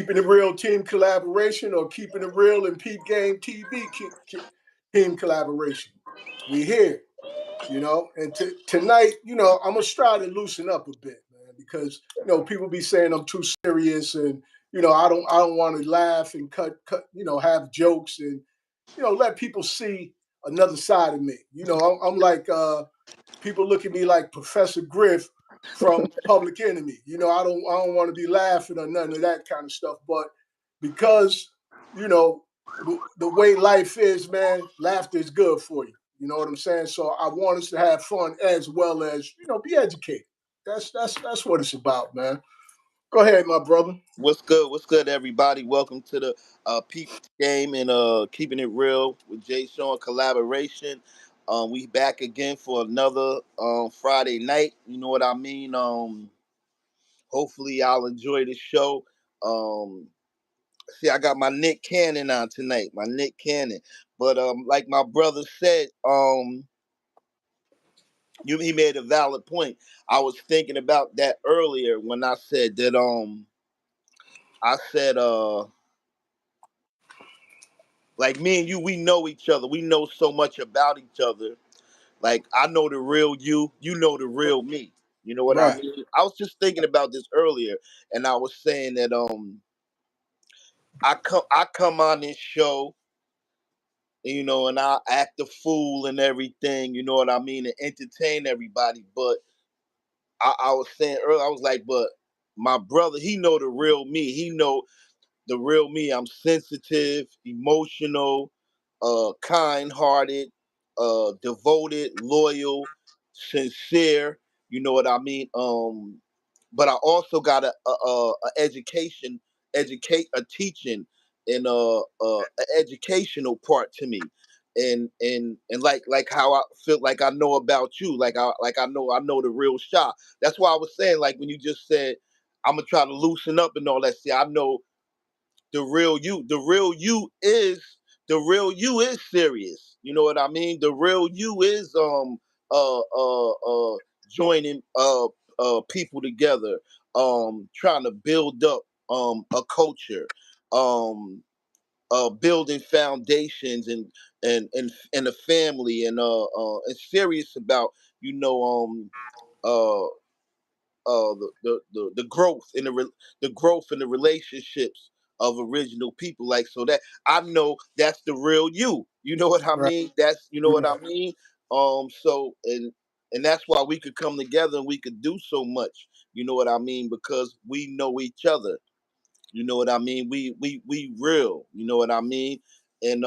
Keeping it real team collaboration or keeping it real and Peep Game TV team collaboration. We here, and tonight, I'm gonna try to loosen up a bit, man, because people be saying I'm too serious, and I don't want to laugh and cut, have jokes and let people see another side of me. I'm like people look at me like Professor Griff from Public Enemy. I don't want to be laughing or none of that kind of stuff. But because the way life is, man, laughter is good for you. You know what I'm saying? So I want us to have fun as well as be educated. That's what it's about, man. Go ahead, my brother. What's good? What's good, everybody? Welcome to the Peep game and keeping it real with Jay Sean collaboration. We back again for another Friday night. You know what I mean? Hopefully, y'all enjoy the show. Um, See, I got my Nick Cannon on tonight. My Nick Cannon, but like my brother said, he made a valid point. I was thinking about that earlier when I said that. I said like me and you, we know each other. We know so much about each other. Like I know the real you, you know the real me. You know what I Right. mean? I was just thinking about this earlier, and I was saying that I come on this show, and I act the fool and everything. You know what I mean, and entertain everybody. But I was saying earlier, I was like, but my brother, he know the real me. He know the real me. I'm sensitive, emotional, kind-hearted, devoted, loyal, sincere. You know what I mean? But I also got a education, a teaching, and a educational part to me. And like how I feel like I know about you, like I know the real shot. That's why I was saying, like when you just said I'm gonna try to loosen up and all that. See, I know the real you. The real you is serious. You know what I mean? The real you is joining people together, trying to build up a culture, um building foundations and a family and serious about you know uh the growth in the growth in the relationships of original people, like, so that I know that's the real you. You know what I Right. mean? That's, you know what I Right. mean. So and that's why we could come together and we could do so much. You know what I mean? Because we know each other. You know what I mean? We real. You know what I mean? And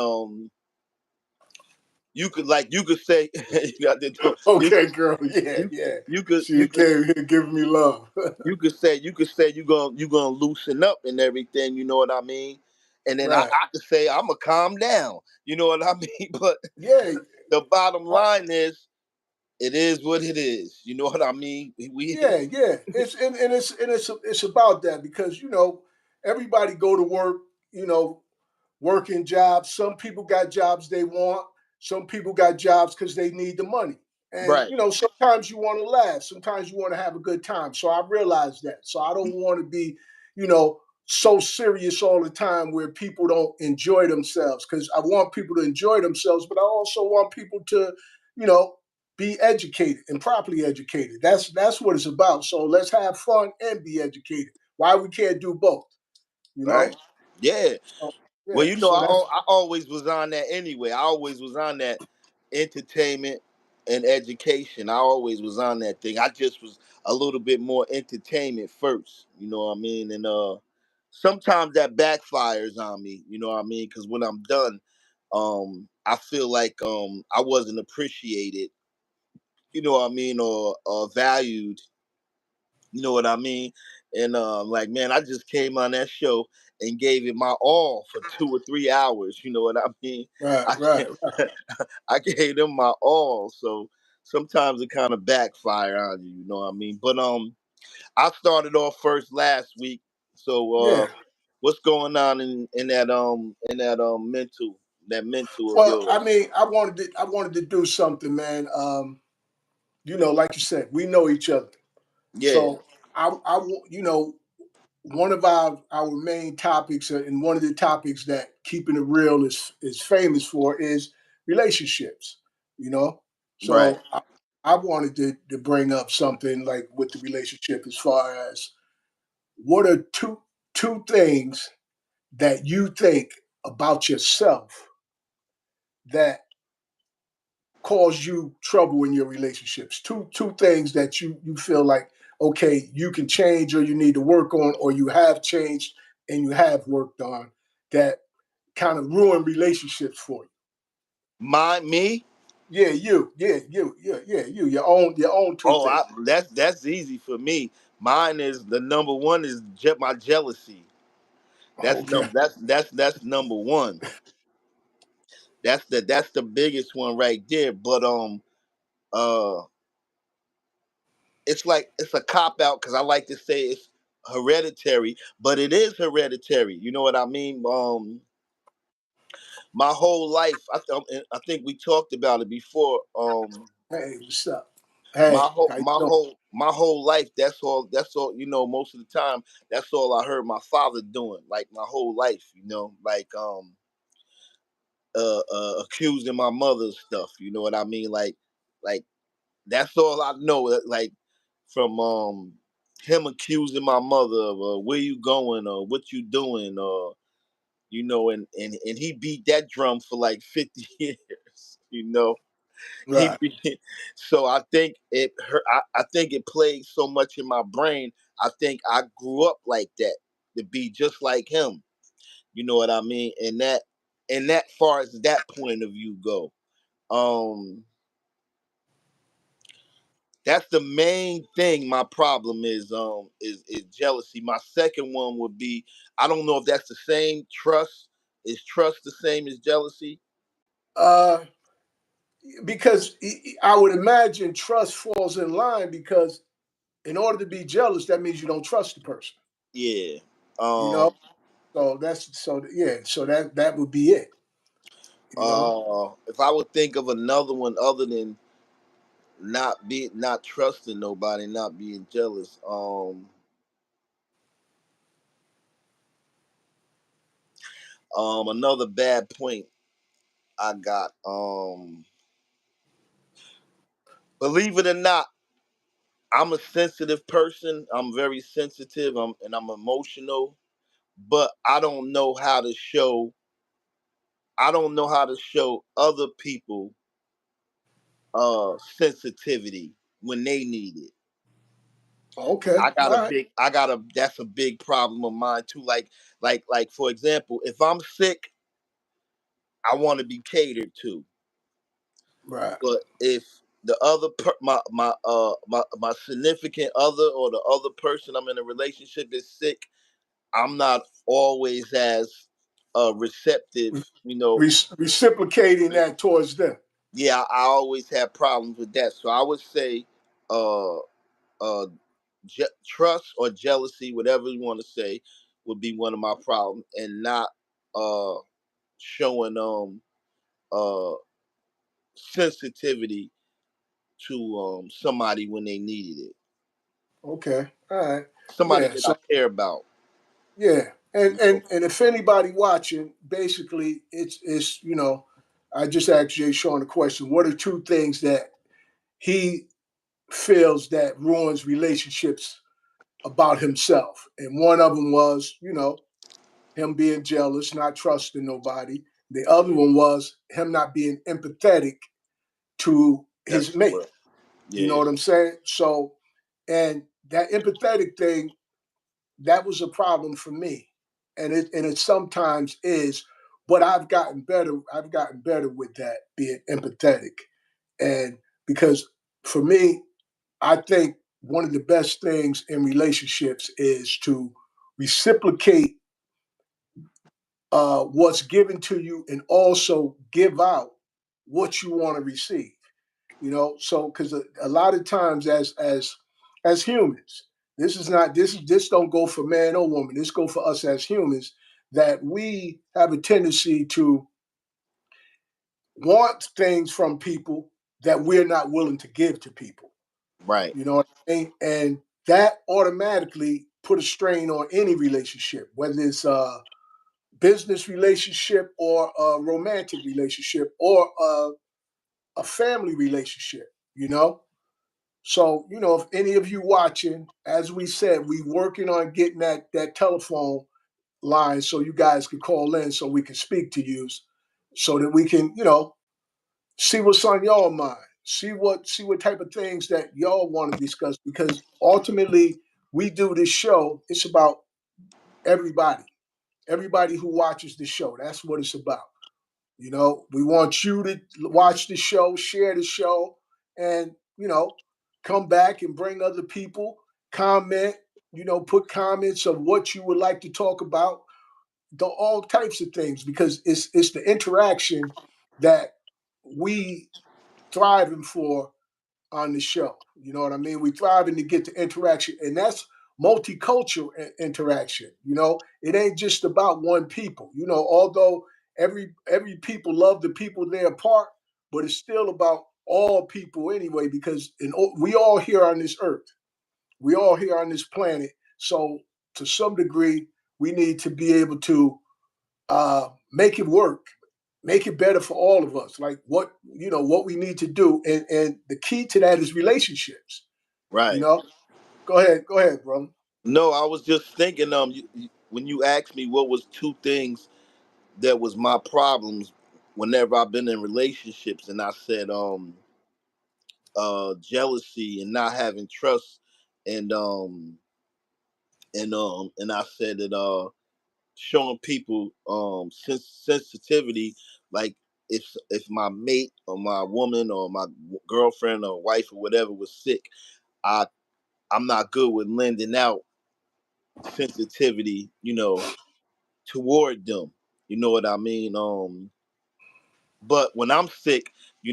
you could say you got to you Okay, girl. Yeah, you yeah. you could She came here giving me love. you could say you gonna loosen up and everything, you know what I mean? And then I, Right. I could say I'm gonna calm down, you know what I mean? But Yeah. the bottom uh, line it is what it is. You know what I mean? Yeah, yeah. It's about that because everybody go to work, working jobs. Some people got jobs they want. Some people got jobs because they need the money. And Right. sometimes you want to laugh. Sometimes you want to have a good time. So I realize that. So I don't want to be, so serious all the time where people don't enjoy themselves. Because I want people to enjoy themselves, but I also want people to, you know, be educated and properly educated. That's what it's about. So let's have fun and be educated. Why we can't do both? You Right. know. Yeah. So Well, yeah. So that's I always was on that anyway. I always was on that entertainment and education. I always was on that thing. I just was a little bit more entertainment first. You know what I mean? And sometimes that backfires on me. You know what I mean? Because when I'm done, I feel like I wasn't appreciated. You know what I mean? Or valued, you know what I mean? And like, man, I just came on that show and gave it my all for 2 or 3 hours. You know what I mean? right, I right, right. I gave them my all. So sometimes it kind of backfire on you. You know what I mean? But I started off first last week. So Yeah. what's going on in that mental of Well, I yours? mean, I wanted to do something, man. Like you said, we know each other. Yeah, So I, you know, one of our main topics, and one of the topics that Keeping It Real is famous for, is relationships. You know, Right. so I wanted to bring up something like with the relationship, as far as what are two things that you think about yourself that cause you trouble in your relationships. Two things that you feel like, okay, you can change, or you need to work on, or you have changed and you have worked on, that kind of ruin relationships for you. Me. Yeah, you. Your own two Oh, things. that's easy for me. Mine is the number one is my jealousy. Okay. That's number one. That's the biggest one right there. But uh it's like it's a cop out because I like to say it's hereditary, but it is hereditary. You know what I mean? My whole life, I think we talked about it before. Hey, what's up? Hey, how you doing? My whole life. That's all. You know, most of the time, that's all I heard my father doing. Like my whole life. You know, like accusing my mother of stuff. You know what I mean? Like that's all I know. Like from him accusing my mother of where you going or what you doing, or you know, and he beat that drum for like 50 years. You know, he Right. beat, so I think it hurt. I think it played so much in my brain. I think I grew up like that to be just like him. You know what I mean? And that far as that point of view go. Um That's the main thing. My problem is jealousy. My second one would be, I don't know if that's the same. Trust. Is trust the same as jealousy? Uh, because I would imagine trust falls in line, because in order to be jealous, that means you don't trust the person. Yeah. You know, Um. so that's so yeah. So that would be it. You know. If I would think of another one other than not trusting nobody, not being jealous. Another bad point I got. Believe it or not, I'm a sensitive person. I'm very sensitive. I'm emotional, but I don't know how to show other people sensitivity when they need it. Okay. All right. I got a that's a big problem of mine too. Like for example, if I'm sick, I want to be catered to. Right. But if the other my significant other or the other person I'm in a relationship is sick, I'm not always as receptive, you know. Reciprocating that towards them. Yeah, I always have problems with that. So I would say uh uh trust or jealousy, whatever you want to say, would be one of my problems, and not uh showing uh sensitivity to somebody when they needed it. Okay. All right. Somebody Yeah. that I So care about. yeah, and You know. and if anybody watching, basically, it's I just asked Jay Sean a question. What are two things that he feels that ruins relationships about himself? And one of them was, him being jealous, not trusting nobody. The other one was him not being empathetic to his That's mate. what. You know Yeah. what I'm saying? So, and that empathetic thing, that was a problem for me. And it sometimes is, but I've gotten better. I've gotten better with that, being empathetic. And because for me, I think one of the best things in relationships is to reciprocate what's given to you, and also give out what you want to receive. So because a lot of times, as humans, this don't go for man or woman. This go for us as humans, that we have a tendency to want things from people that we're not willing to give to people. Right. You know what I mean? And that automatically put a strain on any relationship, whether it's business relationship or a romantic relationship or a family relationship, you know? So, if any of you watching, as we said, we working on getting that telephone line so you guys can call in so we can speak to you so that we can, see what's on y'all mind. See what type of things that y'all want to discuss because ultimately we do this show, it's about everybody. Everybody who watches the show. That's what it's about. We want you to watch the show, share the show, and come back and bring other people, comment, put comments of what you would like to talk about, all types of things, because it's the interaction that we thriving for on the show. You know what I mean? We thriving to get the interaction, and that's multicultural interaction. It ain't just about one people. Although every people love the people they're part, but it's still about all people anyway. Because we all here on this earth, we all here on this planet. So to some degree, we need to be able to make it work, make it better for all of us. Like what we need to do, and the key to that is relationships. You Right. know, go ahead, brother. No, I was just thinking. When you asked me what was two things that was my problems whenever I've been in relationships, and I said jealousy and not having trust, and and I said that showing people sensitivity, like if my mate or my woman or my girlfriend or wife or whatever was sick, I I'm not good with lending out sensitivity, toward them. You know what I mean? But when I'm sick,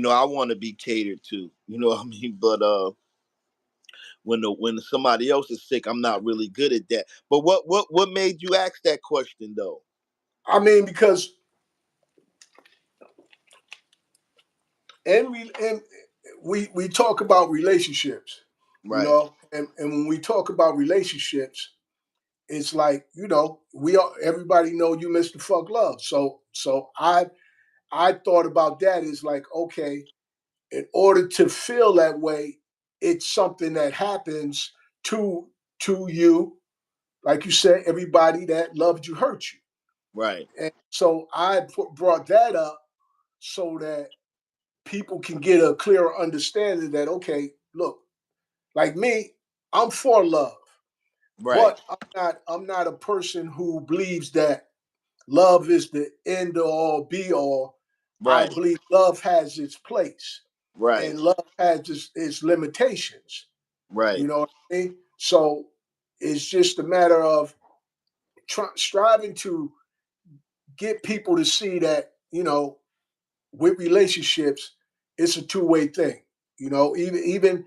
I want to be catered to. You know what I mean? But when somebody else is sick, I'm not really good at that. But what made you ask that question though? I mean, because we talk about relationships, Right, and when we talk about relationships, it's like we all everybody know you Mr. Fuck Love. So I thought about that as like, okay, in order to feel that way, it's something that happens to you. Like you said, everybody that loved you hurt you. right, And so I brought that up so that people can get a clearer understanding that, okay, look, like me, I'm for love, right, but I'm not a person who believes that love is the end all be all. I right, believe love has its place right, and love has its limitations. You right. know what I mean? So it's just a matter of striving to get people to see that, with relationships, it's a two-way thing. Even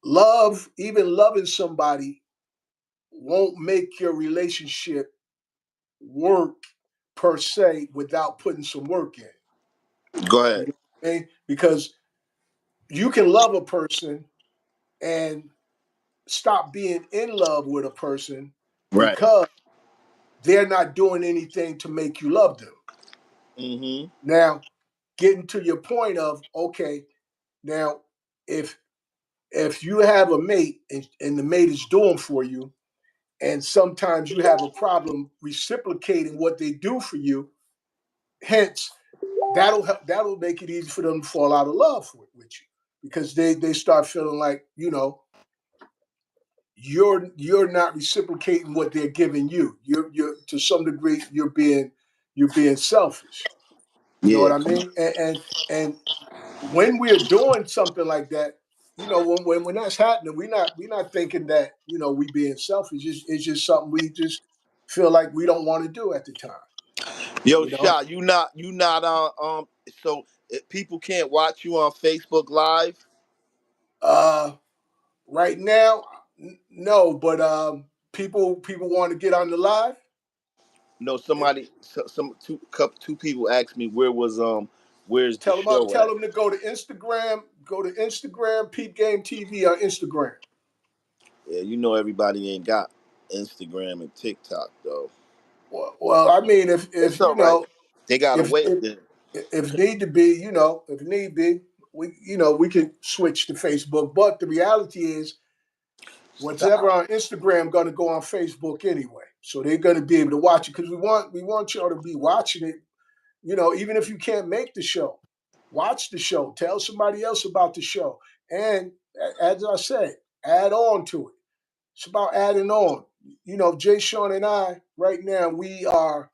loving somebody won't make your relationship work per se without putting some work in. Go You ahead. know what I mean? Because you can love a person and stop being in love with a person Right. because they're not doing anything to make you love them. Mm-hmm. Now, getting to your point of, okay, now if you have a mate and the mate is doing for you, and sometimes you have a problem reciprocating what they do for you, hence that'll make it easy for them to fall out of love with you because they start feeling like you're not reciprocating what they're giving you. You're to some degree you're being selfish. You know what Yeah. I mean? And when we're doing something like that, when that's happening, we're not thinking that we being selfish. It's just something we just feel like we don't want to do at the time. Yo, You know, shot. You not So if people can't watch you on Facebook Live. uh, right now, no, but people want to get on the live. No, If, somebody, two people asked me where's the show tell at? them to go to Instagram. Go to Instagram, Peep Game TV on Instagram. Yeah, everybody ain't got. Instagram and TikTok though. Well, I mean, if It's all you right. know, They got to if wait. if if need to be, if need be, we can switch to Facebook. But the reality is, whatever Stop. on Instagram going to go on Facebook anyway. So they're going to be able to watch it because we want y'all to be watching it. Even if you can't make the show, watch the show. Tell somebody else about the show, and as I said, add on to it. It's about adding on. Jay Sean and I right now we are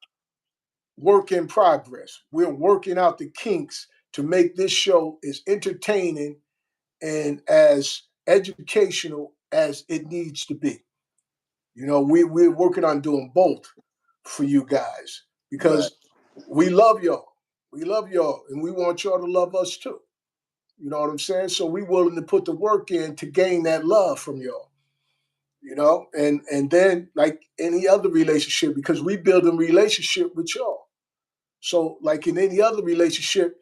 work in progress. We're working out the kinks to make this show as entertaining and as educational as it needs to be. We're working on doing both for you guys Right. because we love y'all. We love y'all and we want y'all to love us too. You know what I'm saying? So we willing to put the work in to gain that love from y'all. And then like any other relationship, because we build a relationship with y'all. So, like in any other relationship,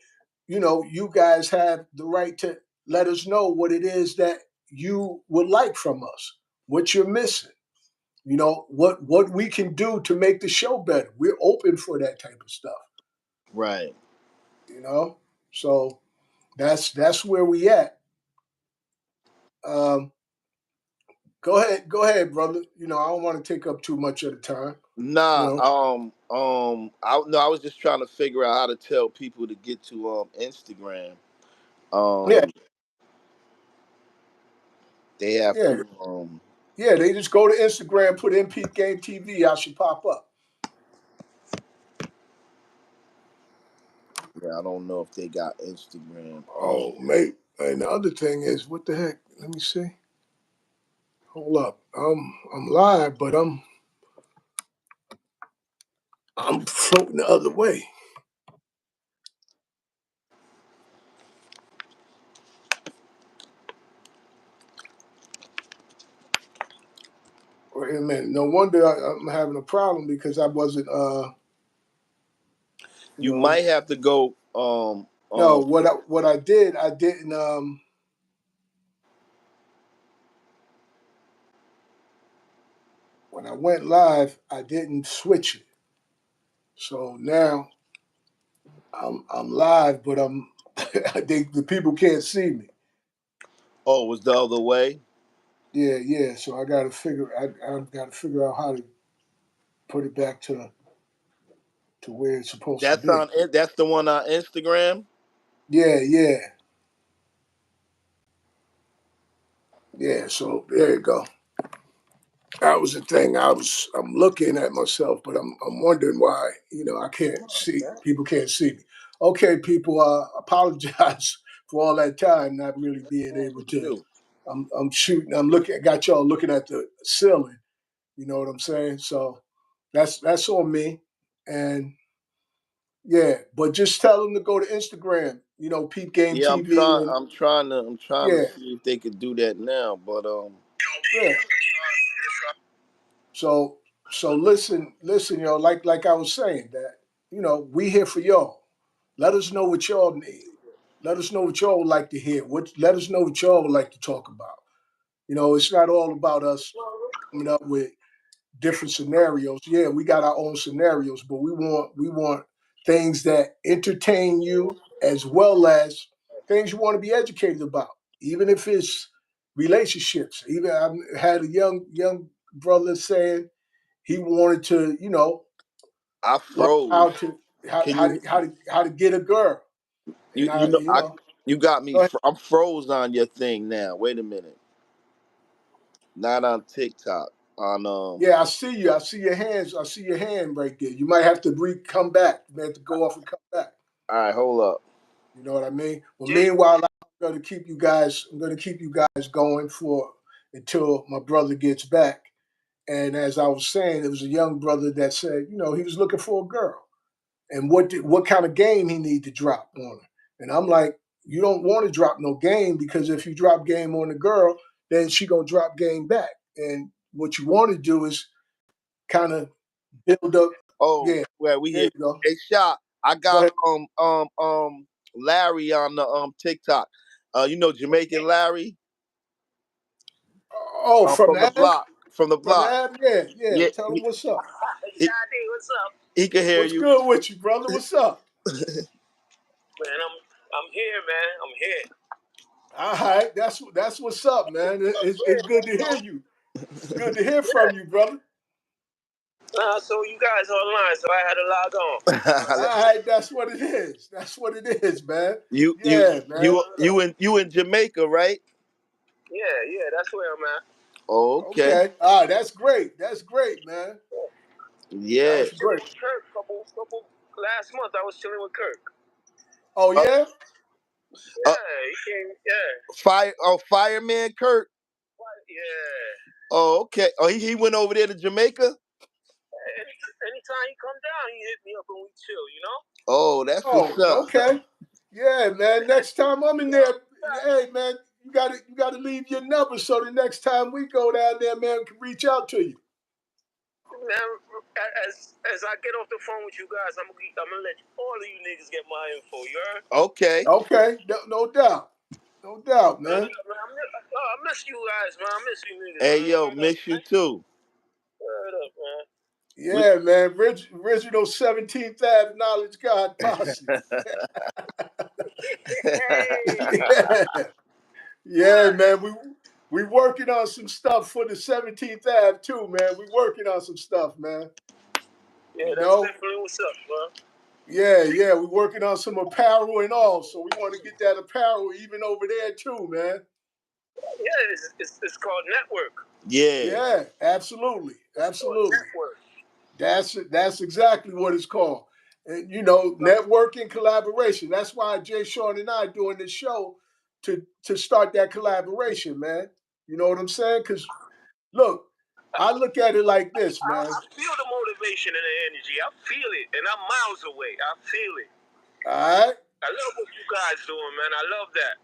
you guys have the right to let us know what it is that you would like from us, what you're missing, what we can do to make the show better. We're open for that type of stuff, Right. you know. So that's where we at. Um, go ahead, brother. I don't want to take up too much of the time. You Nah. know, I no. I was just trying to figure out how to tell people to get to Instagram. yeah, Um. They have yeah, to. yeah. They just go to Instagram, put in Peep Game TV. I should pop up. Yeah. I don't know if they got Instagram. Oh, mate. And the other thing is, what the heck? Let me see. Hold up. I'm live, but I'm floating the other way. Wait a minute. No wonder I'm having a problem because I wasn't. You You know. might have to go. No, what I did, I didn't. When I went live, I didn't switch it. So now I'm live, but the people can't see me. Oh, it was the other way. Yeah, yeah. So I've got to figure out how to put it back to where it's supposed to That's be. on. That's the one on Instagram. Yeah, yeah, yeah. So there you go. That was the thing. I'm looking at myself, but I'm wondering why I can't see. People can't see me. Okay, people. Apologize for all that time not really being What's wrong able with to. you? I'm shooting. I'm looking. I got y'all looking at the ceiling. You know what I'm saying? So that's on me. And yeah, but just tell them to go to Instagram. Peep Game Yeah, I'm TV, trying. and I'm trying to yeah, see if they could do that now. But yeah. So listen, like I was saying that, we here for y'all. Let us know what y'all need. Let us know what y'all would like to hear. Let us know what y'all would like to talk about. It's not all about us coming up with different scenarios. Yeah, we got our own scenarios, but we want things that entertain you as well as things you want to be educated about. Even if it's relationships. Even I had a young brother saying he wanted to, I learn how froze. to how Can how you? to how to, how to get a girl. You And you know I. I. You got me. Go ahead. I'm froze on your thing now. Wait a minute. Not on TikTok. On Yeah, I see you. I see your hands. I see your hand right there. You might have to come back. You may have to go off and come back. All right, hold up. You know what I mean? Well, meanwhile, I'm going to keep you guys. I'm going to keep you guys going for until my brother gets back. And as I was saying, it was a young brother that said, he was looking for a girl, and what kind of game he need to drop on her. And I'm like, you don't want to drop no game because if you drop game on the girl, then she gonna drop game back. And what you want to do is kind of build up. Oh, Yeah, well, we there here. you go. Hey, shot. I Go got ahead. Larry on the TikTok. You know Jamaican Larry Oh, from from the the app. block. from the Brother block. Ab, yeah. Yeah, Tell him what's up. Shadi, what's up? he can hear What's you. good with you, brother? What's up? Man, I'm here, man. I'm here. All right, that's what's up, man. It's good to hear you. It's good to hear from you, brother. So you guys online, so I had to log on. All right, that's what it is. That's what it is, man. you Yeah, man. you in Jamaica, right? Yeah, that's where I'm at. Okay. Okay. Ah, that's great. That's great, man. Yeah. That's Chilling great. with Kirk, couple last month I was chilling with Kirk. Oh yeah. Yeah, he came. Yeah. Fireman Kurt. Yeah. Oh, okay. Oh, he went over there to Jamaica. Anytime he come down, he hit me up and we chill. You know. Oh, that's Oh, what's up. okay. Yeah, man. Next time I'm in there, hey man, you gotta leave your number so the next time we go down there, man, we can reach out to you. Man, as I get off the phone with you guys, I'm gonna let all of you niggas get my info. You heard? Okay. Okay, no doubt. No doubt, man. I miss you guys, man. I miss you niggas. Hey, Man. yo, miss you too. Word up, man. Yeah, man. Original 17th Ave Knowledge God Posse. Hey. Yeah. Yeah, man. We working on some stuff for the 17th Ave too, man. We working on some stuff, man. Yeah, You that's know? definitely what's up, bro. Yeah. We working on some apparel and all. So we want to get that apparel even over there too, man. Yeah, it's called network. Yeah. Yeah, absolutely. It's called network. That's exactly what it's called. And networking collaboration. That's why Jay Sean and I doing this show to start that collaboration, man. You know what I'm saying? Because look, I look at it like this, man. I feel the motivation and the energy. I feel it, and I'm miles away. I feel it. All right. I love what you guys doing, man. I love that.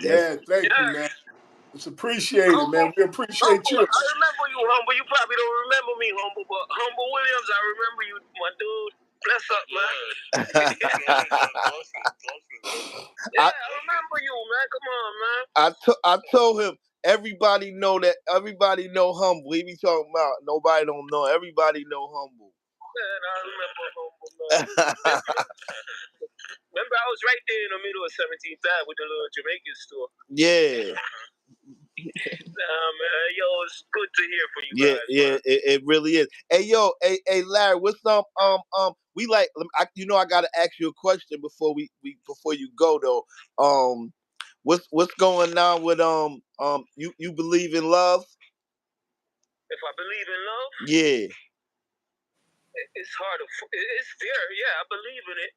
Yeah, thank you, man. It's appreciated, man. We appreciate Humble, you. I remember you, Humble. You probably don't remember me, Humble, but Humble Williams, I remember you, my dude. Bless up, man. Yeah, I remember you, man. Come on, man. I told him everybody know Humble. He be talking about nobody don't know. Everybody know Humble. Man, I remember Humble, man. Remember, I was right there in the middle of 17th Ave with the little Jamaican store. Yeah. Nah, man, yo, it's good to hear from you guys. Yeah, it really is. Hey, yo, hey, Larry, what's up? We like, I gotta ask you a question before before you go though. What's going on with you believe in love? If I believe in love, yeah, it's hard to. It's there, yeah, I believe in it,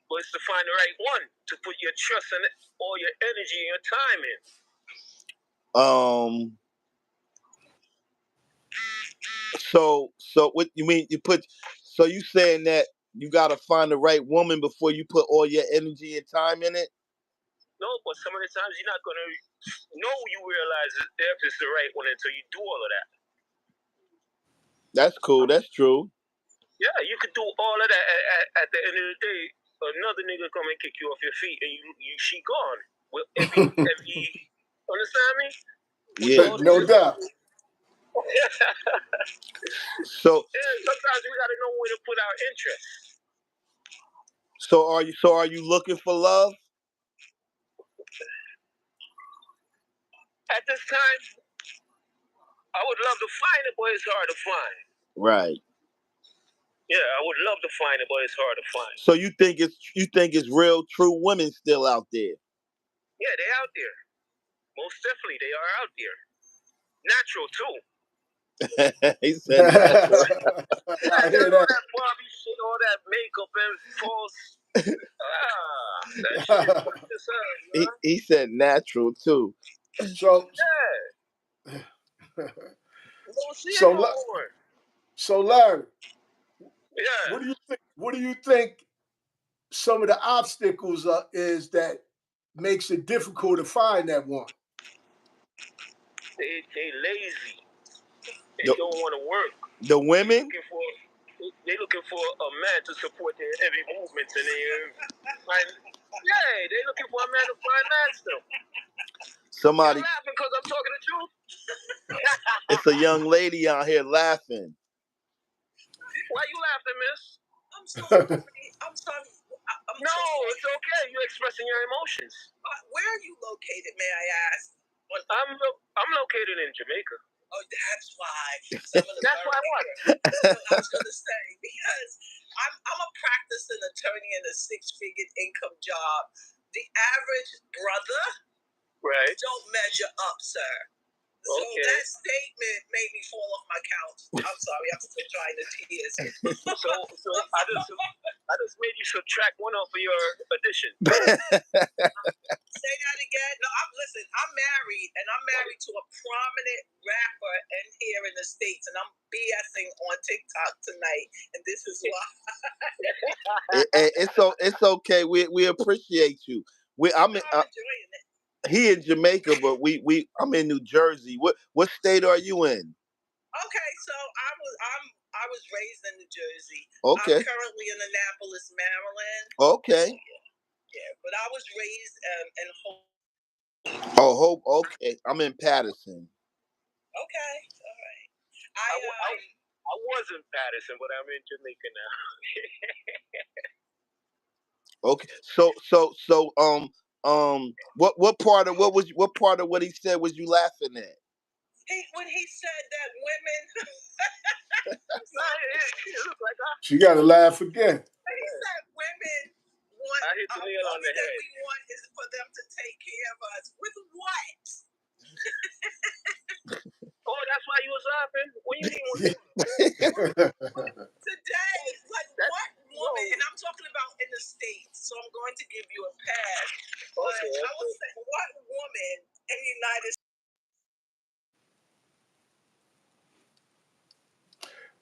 but it's to find the right one to put your trust and all your energy and your time in. So what you mean? So you saying that you gotta find the right woman before you put all your energy and time in it? No, but some of the times you're not gonna know you realize if it's the right one until you do all of that. That's cool. That's true. Yeah, you could do all of that. At the end of the day, another nigga come and kick you off your feet, and she gone. Well, every understand me? Yeah, no doubt. So yeah, sometimes we gotta know where to put our interest. So are you looking for love? At this time, I would love to find it, but it's hard to find. Right. Yeah, I would love to find it, but it's hard to find. So you think it's real true women still out there? Yeah, they out there. Most definitely, they are out there. Natural too. He said natural. I hear that. All that Barbie shit, all that makeup and false. That shit. He said natural too. So Yeah. Don't see so it no more. so Larry, Yeah. What do you think some of the obstacles is that makes it difficult to find that one? They lazy. They don't want to work. The women? They looking for a man to support their every movement and they looking for a man to finance them. Somebody. You're laughing because I'm talking the truth. It's a young lady out here laughing. Why you laughing, miss? I'm sorry. I'm sorry. No, it's okay. You're expressing your emotions. Where are you located, may I ask? I'm located in Jamaica. Oh, that's why. That's why what? I was going to say, because I'm a practicing attorney in a six-figure income job. The average brother don't measure up, sir. So that statement made me fall off my couch. I'm sorry, I'm still trying to tears. So I just made you subtract one off of your addition. Say that again. No, I'm married, and I'm married to a prominent rapper here in the States, and I'm BSing on TikTok tonight, and this is why. It's okay. We appreciate you. I'm enjoying it. He in Jamaica, but I'm in New Jersey. What state are you in? Okay, so I was raised in New Jersey. Okay. I'm currently in Annapolis, Maryland. Okay. Yeah, but I was raised in Hope. Oh, Hope. Okay, I'm in Patterson. Okay, all right. I was in Patterson, but I'm in Jamaica now. Okay, what part of what he said was you laughing at? When he said that women. She got to laugh again. He said women want. I hit the nail on the head. We want is for them to take care of us with what? Oh, that's why you was laughing. What do you mean? Today, like what woman? And I'm talking about in the States, so I'm going to give you a pass. But I would say, what woman in the United States?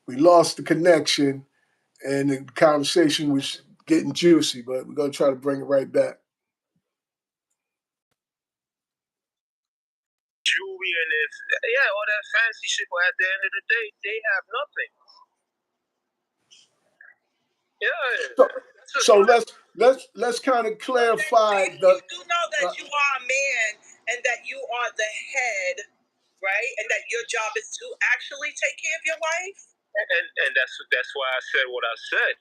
We lost the connection, and the conversation was getting juicy, but we're gonna try to bring it right back. Jewelry and all that fancy shit, but at the end of the day, they have nothing. Yeah. So let's kind of clarify You do know that you are a man and that you are the head, right? And that your job is to actually take care of your wife. And that's why I said what I said.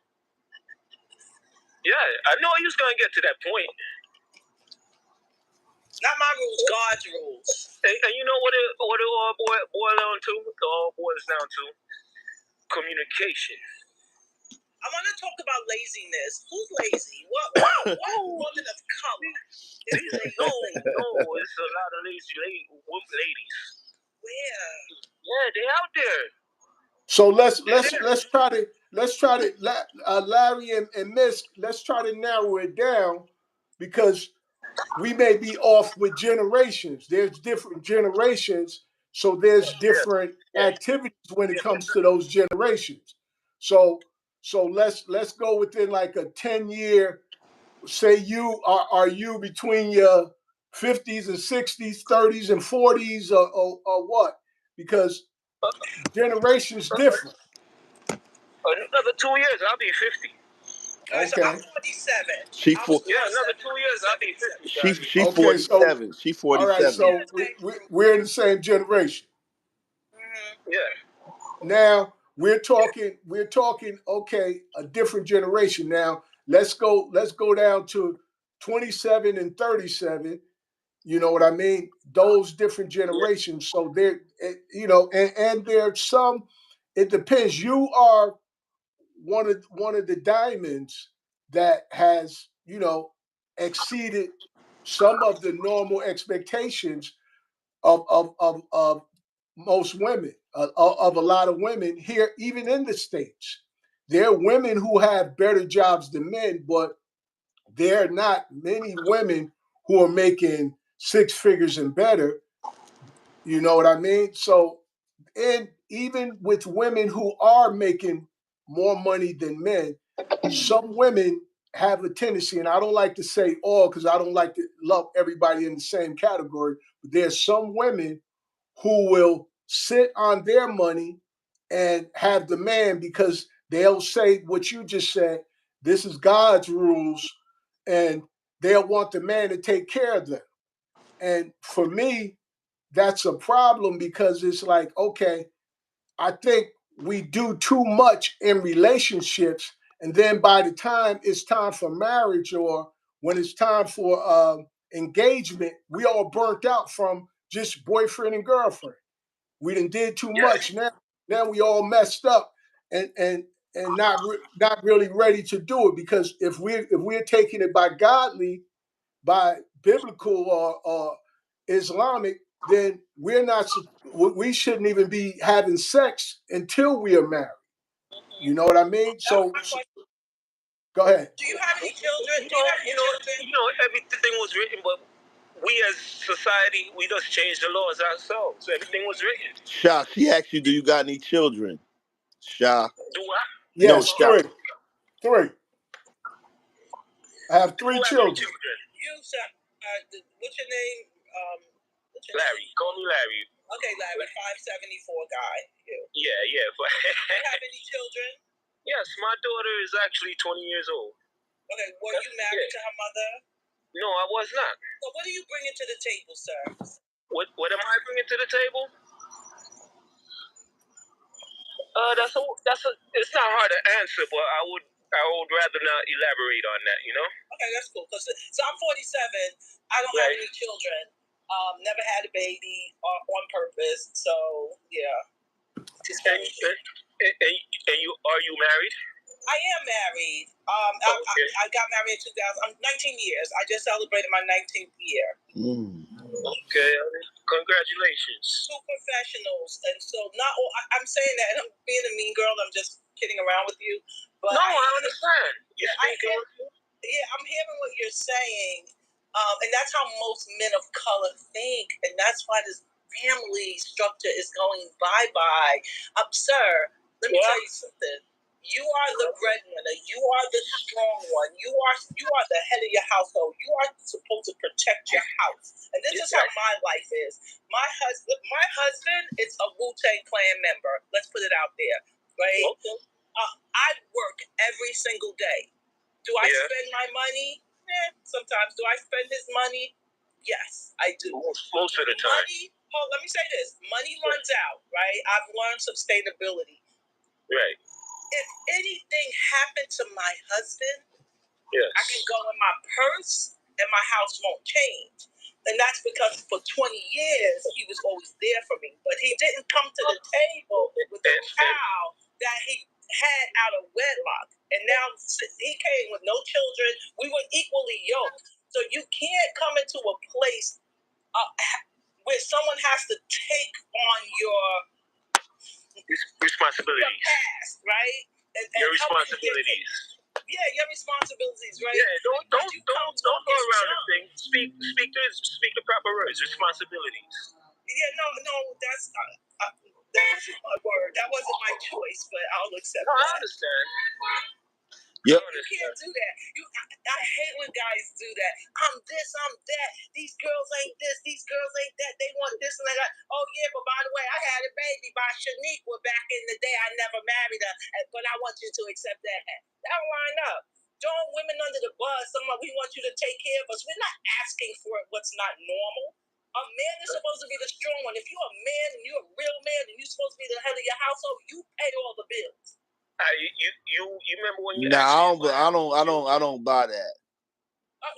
Yeah, I know he was gonna get to that point. Not my rules, God's rules. And you know what it all boils down to? It all boils down to communication. I want to talk about laziness. Who's lazy? What woman of color is lazy? No, it's a lot of lazy ladies. Where? Yeah, they out there. So let's try to Larry and Miss, let's try to narrow it down, because we may be off with generations. There's different generations, so there's different activities when it comes to those generations. So let's go within like a 10-year. Say you are you between your 50s and 60s, 30s and 40s, or what? Because generations different. Another 2 years, I'll be 50. Okay. So I'm 47. Another 2 years, I'll be 50. She's 47. So, she's 47. All right, so we're in the same generation. Mm-hmm. Yeah. Now we're talking. Okay, a different generation. Now let's go down to 27 and 37. You know what I mean? Those different generations. So there, and there's some. It depends. You are one of the diamonds that has exceeded some of the normal expectations of most women, of a lot of women here, even in the States. There are women who have better jobs than men, but there are not many women who are making six figures and better. You know what I mean? So, and even with women who are making more money than men, some women have a tendency, and I don't like to say all because I don't like to lump everybody in the same category, but there's some women who will sit on their money and have the man, because they'll say what you just said, this is God's rules, and they'll want the man to take care of them. And for me, that's a problem because it's like, okay, I think we do too much in relationships, and then by the time it's time for marriage or when it's time for engagement, we all burnt out from just boyfriend and girlfriend. We done did too much. Now we all messed up and not really ready to do it because if we're taking it by biblical or Islamic, then we shouldn't even be having sex until we are married. You know what I mean? So go ahead. Do you have any children? Everything was written, but we as society, we just changed the laws ourselves. So everything was written. Sha, she asked you, do you got any children? Sha. Do I? No, Yes, Sha. three. I have three children. You, sir, what's your name? Larry. Call me Larry. Okay, Larry, 574 guy. You. Yeah. Do you have any children? Yes, my daughter is actually 20 years old. Okay, were you married to her mother? No, I was not. So what are you bringing to the table, sir? What am I bringing to the table? It's not hard to answer, but I would rather not elaborate on that, you know? Okay, that's cool. So I'm 47. I don't have any children. Never had a baby on purpose. So yeah. And you are you married? I am married. I got married in 2000. I'm 19 years. I just celebrated my 19th year. Okay, congratulations. Two professionals, and so not all. I'm saying that, and I'm being a mean girl. I'm just kidding around with you. But no, I understand. I'm hearing what you're saying, and that's how most men of color think, and that's why this family structure is going bye-bye. Sir, let me tell you something. You are the breadwinner. You are the strong one. You are the head of your household. You are supposed to protect your house. And this is how my life is. My husband is a Wu-Tang Clan member. Let's put it out there, right? Okay. I work every single day. Do I spend my money? Sometimes. Do I spend his money? Yes, I do. Most of the time. Let me say this. Money runs out, right? I've learned sustainability. Right. If anything happened to my husband, yes, I can go in my purse and my house won't change. And that's because for 20 years, he was always there for me. But he didn't come to the table with a child that he had out of wedlock. And now he came with no children. We were equally yoked. So you can't come into a place where someone has to take on your responsibilities. Your past, right? And your responsibilities. Your responsibilities, right? Yeah, don't go around and think. Speak the proper words. Responsibilities. Yeah, no, that's that wasn't my word. That wasn't my choice, but I'll accept that. I understand. Yep. You can't do that. I hate when guys do that. I'm this, I'm that. These girls ain't this, these girls ain't that. They want this and that. Oh yeah, but by the way, I had a baby by Shanique. Well, back in the day, I never married her, but I want you to accept that. That don't line up. Throwing women under the bus. We want you to take care of us. We're not asking for what's not normal. A man is supposed to be the strong one. If you're a man and you're a real man and you're supposed to be the head of your household, you pay all the bills. You remember when you? No, I don't buy that.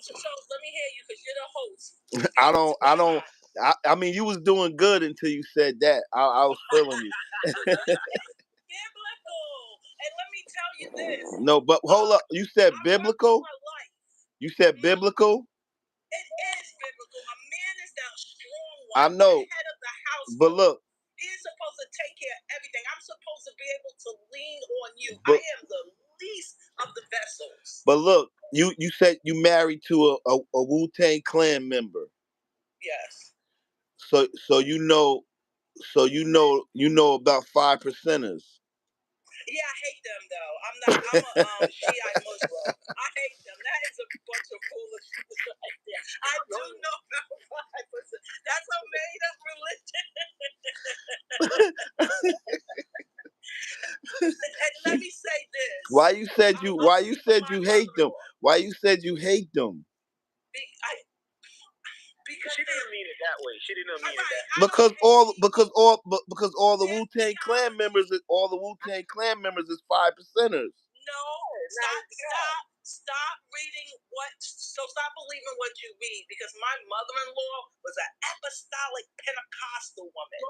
So let me hear you, because you're the I host. don't. I mean, you was doing good until you said that. I was feeling you. Biblical. And let me tell you this. No, but hold up. You said biblical? You said biblical? It is biblical. A man is the strong one. I know. The head of the house. But look. He's supposed to take care of everything. I'm supposed to be able to lean on you. I am the least of the vessels. But look, you said you married to a Wu-Tang Clan member. Yes. So you know about 5%ers. Yeah, I hate them though. I'm a Shiite Muslim. I hate them. That is a bunch of foolishness right there. I do know about 5%. That's a made up religion. And let me say this. Why you said you hate them? Why you said you hate them? She didn't mean it that way. She didn't mean it that way. Because all the Wu-Tang Clan members is 5%ers. No, stop reading stop believing what you read, because my mother-in-law was an apostolic Pentecostal woman.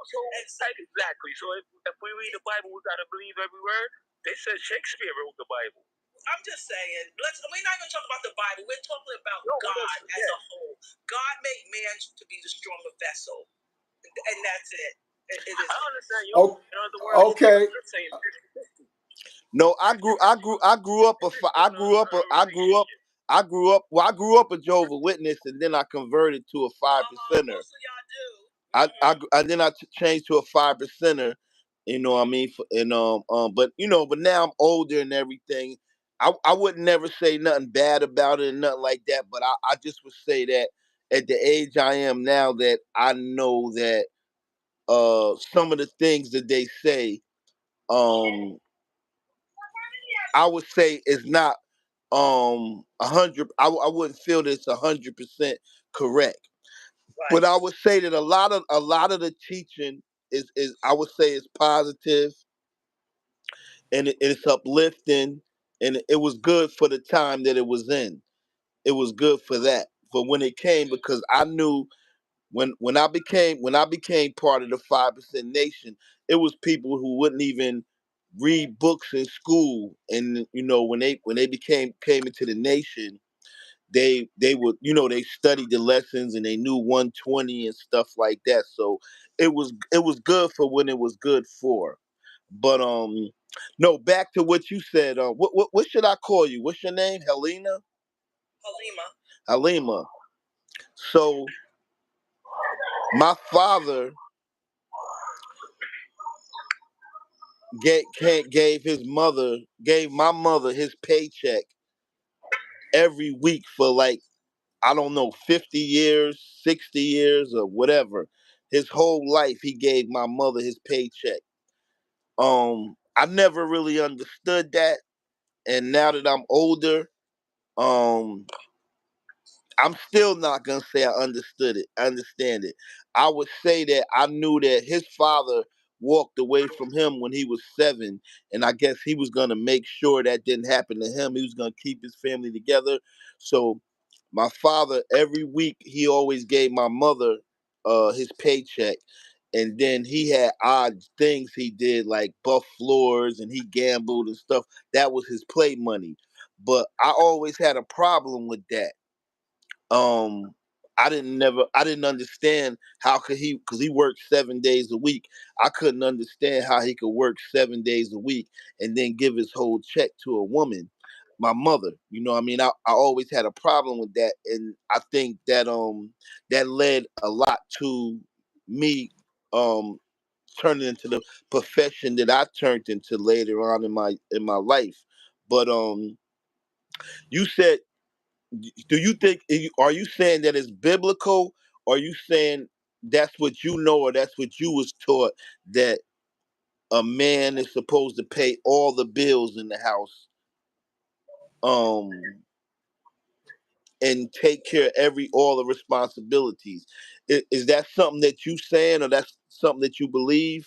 Exactly. So if we read the Bible, we gotta believe every word. They said Shakespeare wrote the Bible. I'm just saying, we're not even talking about the Bible. We're talking about God as a whole. God made man to be the stronger vessel, and that's it. It is. I understand you. Oh, in other words, okay. you're saying No, I grew up I grew up a Jehovah's Witness, and then I converted to a 5%er. Most of y'all do. Then I changed to a 5%er. You know what I mean? But but now I'm older and everything. I would never say nothing bad about it and nothing like that. But I just would say that at the age I am now, that I know that some of the things that they say, I would say is not 100. I wouldn't feel that it's 100% correct. Right. But I would say that a lot of the teaching is I would say is positive, and it's uplifting, and it was good for the time that it was in. It was good for that. But when it came, because I knew when I became part of the 5% Nation, it was people who wouldn't even read books in school, and when they came into the Nation, they would they studied the lessons and they knew 120 and stuff like that. So it was good for when it was good for. But no, back to what you said. What should I call you? What's your name? Helena? Halima. So my father gave my mother his paycheck every week for, like, I don't know, 50 years, 60 years, or whatever. His whole life he gave my mother his paycheck. I never really understood that, and now that I'm older, um I'm still not gonna say I understood it. I understand it. I would say that I knew that his father walked away from him when he was 7, and I guess he was gonna make sure that didn't happen to him. He was gonna keep his family together. So my father, every week, he always gave my mother his paycheck, and then he had odd things he did, like buff floors, and he gambled and stuff. That was his play money. But I always had a problem with that. um I didn't understand how could he, because he worked 7 days a week. I couldn't understand how he could work 7 days a week and then give his whole check to a woman, my mother. What I mean? I always had a problem with that, and I think that that led a lot to me um turning into the profession that I turned into later on in my life. But you said, do you think, are you saying that it's biblical, or are you saying that's what you know, or that's what you was taught, that a man is supposed to pay all the bills in the house, um and take care of all the responsibilities? Is that something that you saying, or that's something that you believe?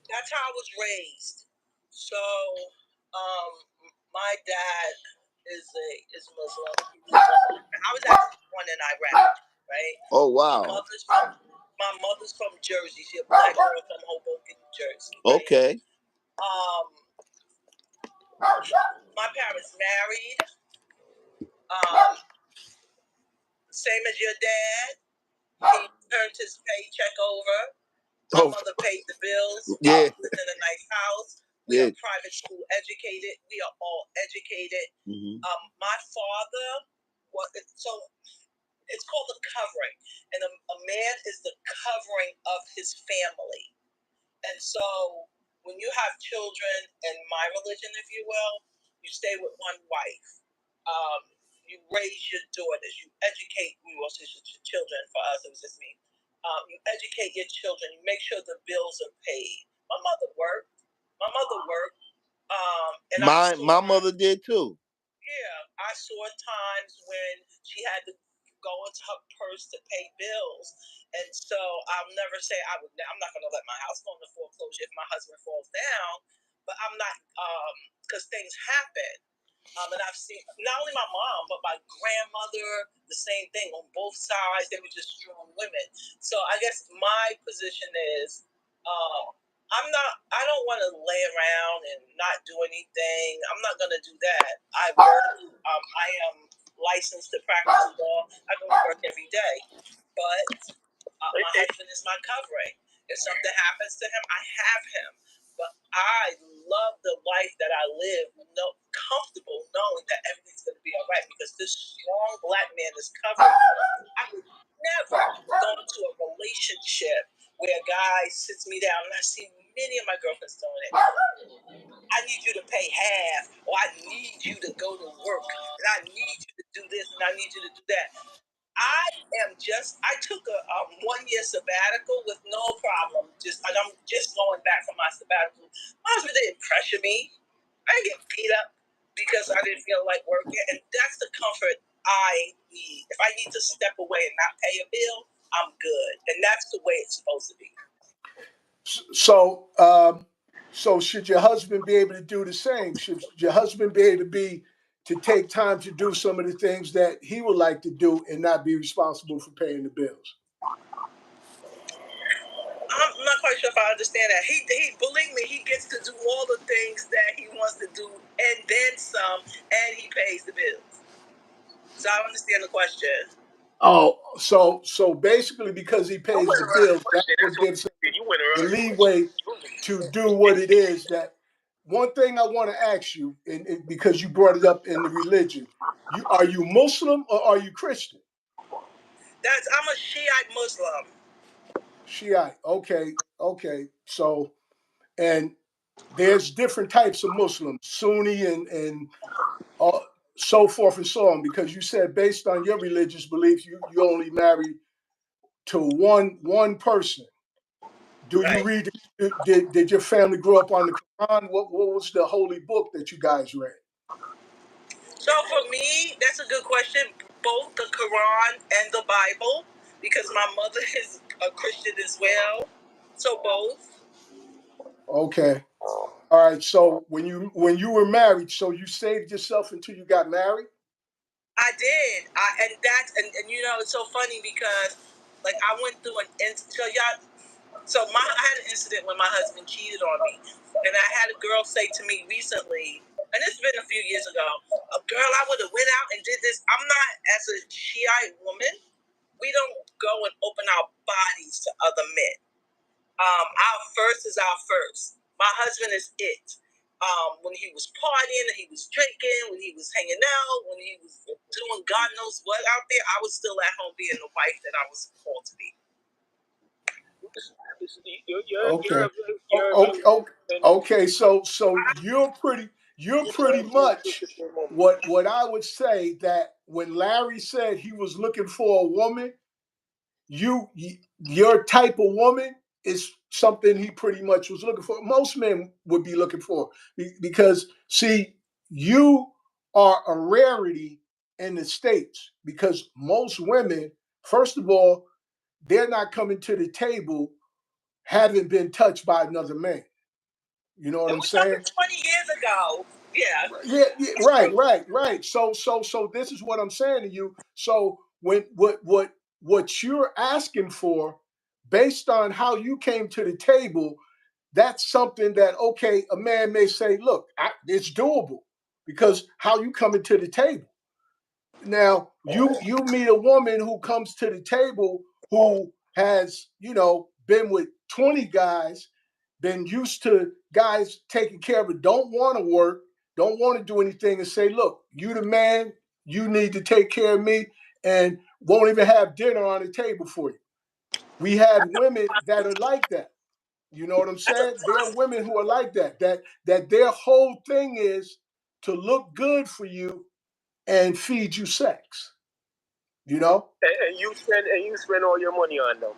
That's how I was raised. So, my dad is Muslim. I was actually born in Iraq, right? Oh, wow. My mother's from Jersey. She's a black girl from Hoboken, New Jersey. Right? Okay. My parents married. Same as your dad. He turned his paycheck over. My mother paid the bills. Yeah. We lived in a nice house. We are private school educated. We are all educated. Mm-hmm. My father so it's called the covering, and a man is the covering of his family. And so when you have children in my religion, if you will, you stay with one wife. You raise your daughters. You educate. We also children. For us, it was just me. You educate your children. You make sure the bills are paid. My mother worked. And my mother did too. Yeah, I saw times when she had to go into her purse to pay bills. And so I'll never say I'm not going to let my house go into foreclosure if my husband falls down, but I'm not, because things happen. And I've seen not only my mom, but my grandmother, the same thing on both sides. They were just strong women. So I guess my position is, I don't want to lay around and not do anything. I'm not going to do that. I work. I am licensed to practice law. I go to work every day. But my husband is my covering. If something happens to him, I have him. But I love the life that I live, comfortable knowing that everything's going to be all right because this strong black man is covered. I would never go into a relationship where a guy sits me down, and I see many of my girlfriends doing it. I need you to pay half, or I need you to go to work, and I need you to do this, and I need you to do that. I took a 1 year sabbatical with no problem. I'm just going back from my sabbatical. My husband didn't pressure me. I didn't get beat up because I didn't feel like working. And that's the comfort I need. If I need to step away and not pay a bill, I'm good. And that's the way it's supposed to be. So should your husband be able to do the same? Should your husband be able to take time to do some of the things that he would like to do and not be responsible for paying the bills? I'm not quite sure if I understand that. He believe me, he gets to do all the things that he wants to do and then some, and he pays the bills. So I understand the question. Oh, so basically, because he pays the bills, that's what gives him the leeway to do what it is that. One thing I want to ask you, and because you brought it up in the religion, are you Muslim or are you Christian? I'm a Shiite Muslim. Shiite. Okay. So, and there's different types of Muslims, Sunni and so forth and so on. Because you said based on your religious beliefs, you only marry to one person. Do you read? Did your family grow up on the Quran? What was the holy book that you guys read? So for me, that's a good question. Both the Quran and the Bible, because my mother is a Christian as well. So both. Okay. All right. So when you were married, so you saved yourself until you got married? I did. And you know, it's so funny because like I went through I had an incident when my husband cheated on me. And I had a girl say to me recently, and it's been a few years ago, a girl, I would have went out and did this. I'm not, as a Shiite woman, we don't go and open our bodies to other men. Our first is our first. My husband is it. When he was partying, he was drinking, when he was hanging out, when he was doing God knows what out there, I was still at home being the wife that I was called to be. Okay. So you're pretty much what I would say that when Larry said he was looking for a woman, your type of woman is something he pretty much was looking for. Most men would be looking for because see, you are a rarity in the States because most women, first of all, they're not coming to the table having been touched by another man. You know what I'm saying? 20 years ago. Yeah, right. So this is what I'm saying to you. So when what you're asking for, based on how you came to the table, that's something that okay, a man may say, look, it's doable because how you coming to the table. Now you meet a woman who comes to the table who has been with 20 guys, been used to guys taking care of her, don't want to work, don't want to do anything, and say, look, you the man, you need to take care of me, and won't even have dinner on the table for you. We have women that are like that. You know what I'm saying? There are women who are like that. That their whole thing is to look good for you and feed you sex. You know? And you spend all your money on them.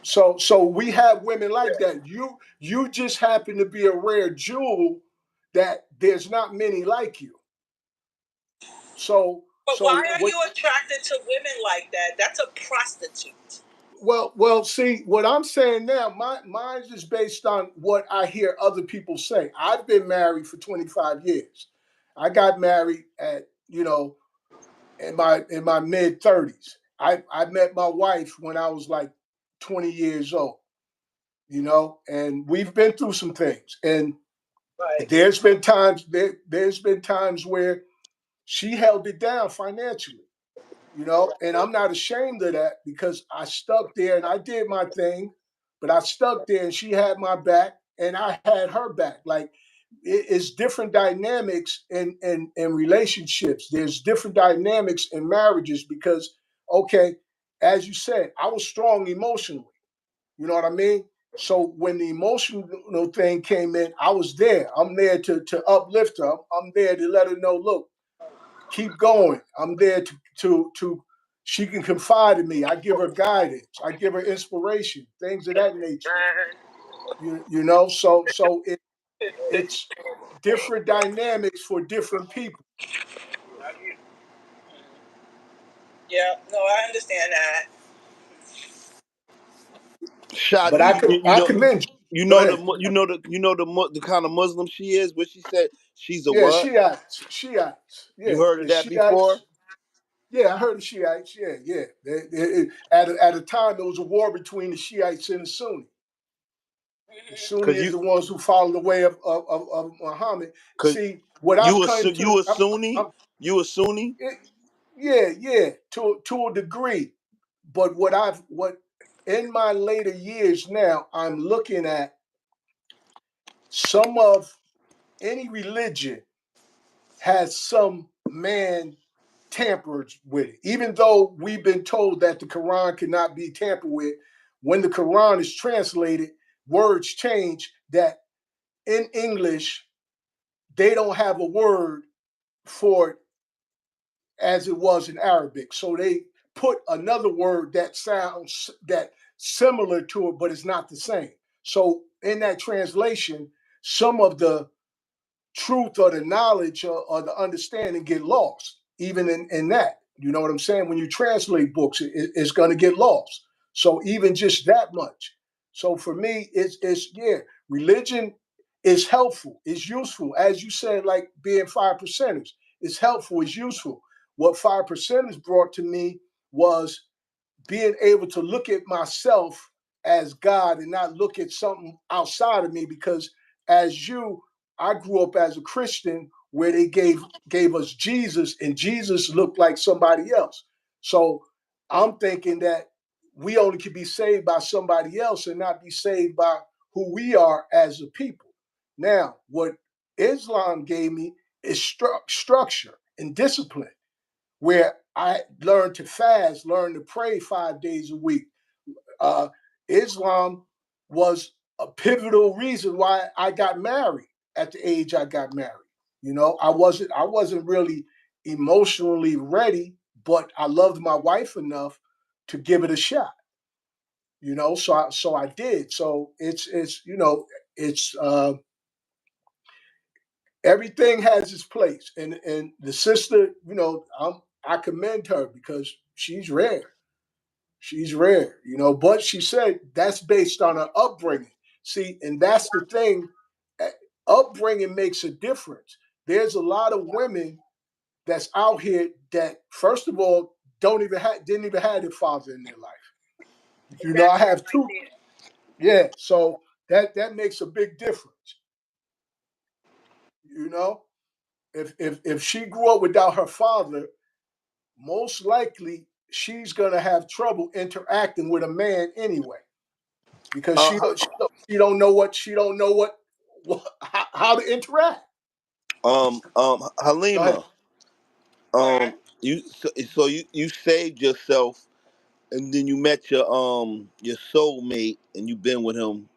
So we have women like that. You just happen to be a rare jewel that there's not many like you. So But why are you attracted to women like that? That's a prostitute. Well, see, what I'm saying now, mine is based on what I hear other people say. I've been married for 25 years. I got married at, in my mid 30s. I met my wife when I was like 20 years old, and we've been through some things. And Right. there's been times where she held it down financially, and I'm not ashamed of that because I stuck there and I did my thing, but I stuck there and she had my back and I had her back. Like it's different dynamics in relationships. There's different dynamics in marriages because, okay, as you said, I was strong emotionally. You know what I mean? So when the emotional thing came in, I was there. I'm there to uplift her. I'm there to let her know, look, keep going. I'm there to she can confide in me. I give her guidance. I give her inspiration, things of that nature. So it's different dynamics for different people. Yeah, no, I understand that. Shot, But I commend you. you Go know the ahead. the kind of Muslim she is. What she said, she's a Yeah, what? Shiites. You Yeah, heard of the that before? Shiites. Yeah, I heard of Shiites. Yeah, yeah. At a time, there was a war between the Shiites and the Sunni. The Sunni Cause is you, the ones who follow the way of Muhammad. cause See, what I've come to, you a Sunni, you a Sunni. it, yeah, to a degree. But what in my later years now, I'm looking at some of any religion has some man tampered with it. Even though we've been told that the Quran cannot be tampered with, when the Quran is translated, words change that in English, they don't have a word for it as it was in Arabic. So they put another word that sounds that similar to it, but it's not the same. So in that translation, some of the truth or the knowledge or the understanding get lost, even in that. You know what I'm saying? When you translate books, it's going to get lost. So even just that much. So for me, it's yeah, religion is helpful, it's useful. As you said, like being 5%ers, it's helpful, it's useful. What 5%ers brought to me was being able to look at myself as God and not look at something outside of me because as I grew up as a Christian where they gave us Jesus and Jesus looked like somebody else. So I'm thinking that we only can be saved by somebody else and not be saved by who we are as a people. Now, what Islam gave me is structure and discipline where I learned to fast, learned to pray 5 days a week. Uh, Islam was a pivotal reason why I got married at the age I got married. I wasn't really emotionally ready, but I loved my wife enough to give it a shot. So I did. So it's everything has its place, and the sister, I commend her because she's rare. She's rare, but she said that's based on her upbringing. See, and that's the thing. eh, Upbringing makes a difference. There's a lot of women that's out here that, first of all, didn't even have their father in their life. I have two. Yeah, so that makes a big difference. You know, if she grew up without her father, most likely she's gonna have trouble interacting with a man anyway because Uh, she don't know what how to interact. Go ahead. Halima, you saved yourself, and then you met your soulmate, and you've been with him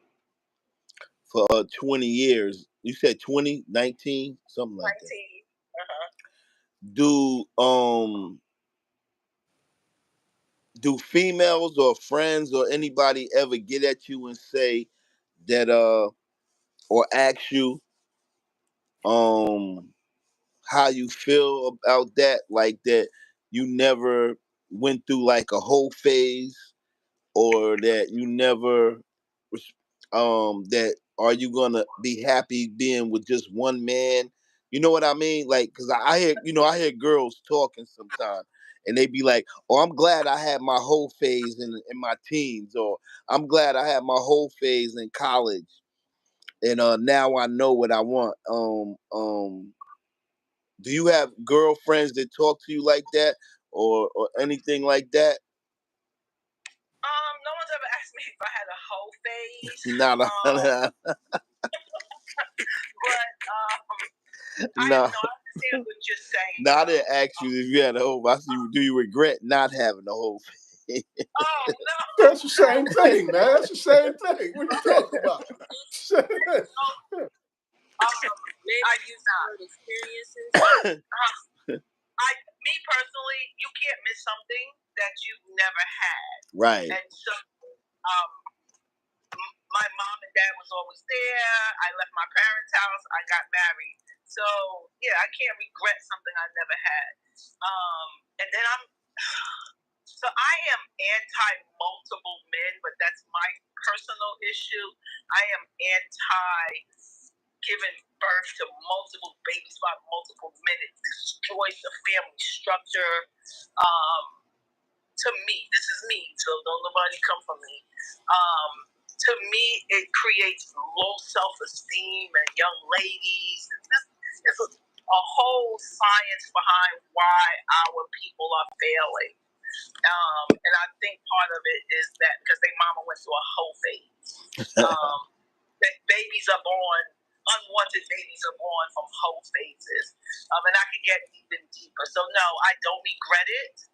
for 20 years. You said 20, 19, something like that. 19. Uh-huh. Do females or friends or anybody ever get at you and say that or ask you um how you feel about that, like that you never went through like a whole phase, or that you never that are you gonna be happy being with just one man? You know what I mean? Like, cause I hear, I hear girls talking sometimes, and they be like, "Oh, I'm glad I had my whole phase in my teens," or "I'm glad I had my whole phase in college, and now I know what I want." Do you have girlfriends that talk to you like that, or anything like that? No one's ever asked me if I had a whole phase. Nah, But nah. I understand what you're saying. Nah, I didn't ask you if you had a whole. I see. Do you regret not having a whole phase? Oh no. That's the same thing, man. That's the same thing. What are you talking about? Maybe I use not experiences. Me personally, you can't miss something that you've never had. Right. And so, my mom and dad was always there. I left my parents' house. I got married. So yeah, I can't regret something I never had. And then so I am anti multiple men, but that's my personal issue. I am anti giving birth to multiple babies by multiple men. It destroys the family structure. To me, this is me, so don't nobody come for me. To me, it creates low self-esteem in young ladies. It's a whole science behind why our people are failing. And I think part of it is that because their mama went through a whole phase. That babies are born, unwanted babies are born from whole phases. And I could get even deeper. So no, I don't regret it.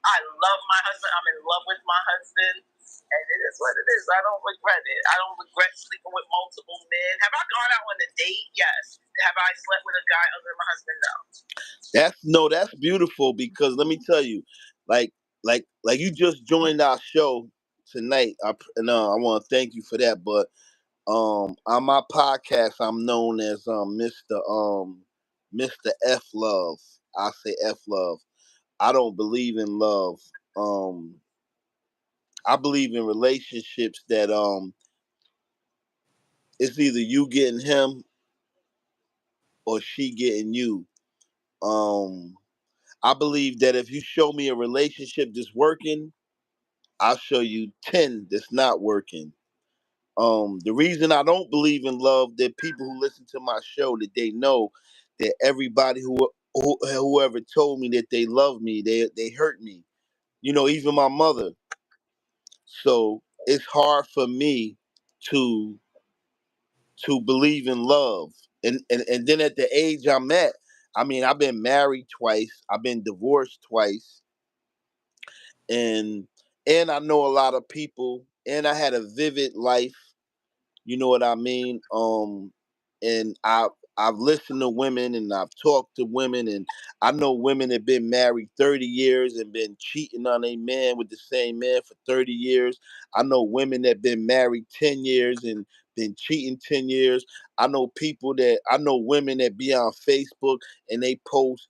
I love my husband. I'm in love with my husband. And it is what it is. I don't regret it. I don't regret sleeping with multiple men. Have I gone out on a date? Yes. Have I slept with a guy other than my husband? No. That's beautiful, because let me tell you, like you just joined our show tonight, and I want to thank you for that. But on my podcast, I'm known as Mr. F Love. I say F Love. I don't believe in love. I believe in relationships that it's either you getting him or she getting you. Um, I believe that if you show me a relationship that's working, I'll show you 10 that's not working. The reason I don't believe in love, that people who listen to my show, that they know that everybody whoever told me that they love me, they hurt me. Even my mother. So it's hard for me to believe in love. And then at the age I'm at, I mean, I've been married twice, I've been divorced twice, and I know a lot of people, and I had a vivid life. You know what I mean? And I've listened to women, and I've talked to women, and I know women that been married 30 years and been cheating on a man with the same man for 30 years. I know women that been married 10 years and been cheating 10 years. I know women that be on Facebook and they post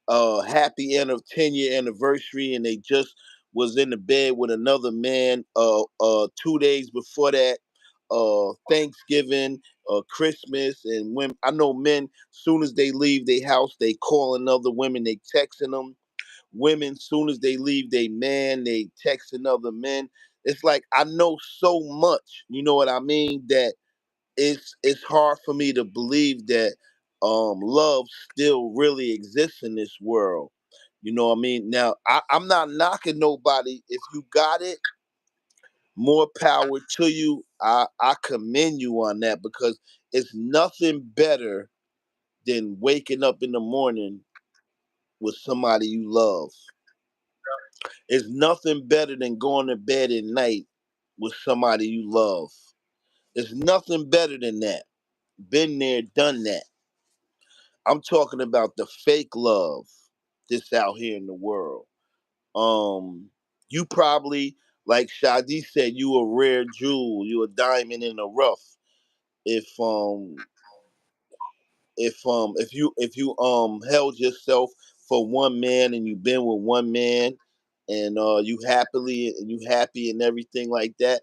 happy end of 10-year anniversary, and they just was in the bed with another man 2 days before that, Thanksgiving, Christmas. And when I know men, soon as they leave their house, they calling other women, they texting them. Women, soon as they leave their man, they texting other men. It's like, I know so much, you know what I mean, that it's hard for me to believe that love still really exists in this world. You know what I mean? Now, I'm not knocking nobody. If you got it, more power to you. I commend you on that, because it's nothing better than waking up in the morning with somebody you love. It's nothing better than going to bed at night with somebody you love. It's nothing better than that. Been there, done that. I'm talking about the fake love that's out here in the world. You probably, like Shadi said, you a rare jewel, you a diamond in the rough. If if you held yourself for one man and you've been with one man and you happy and everything like that.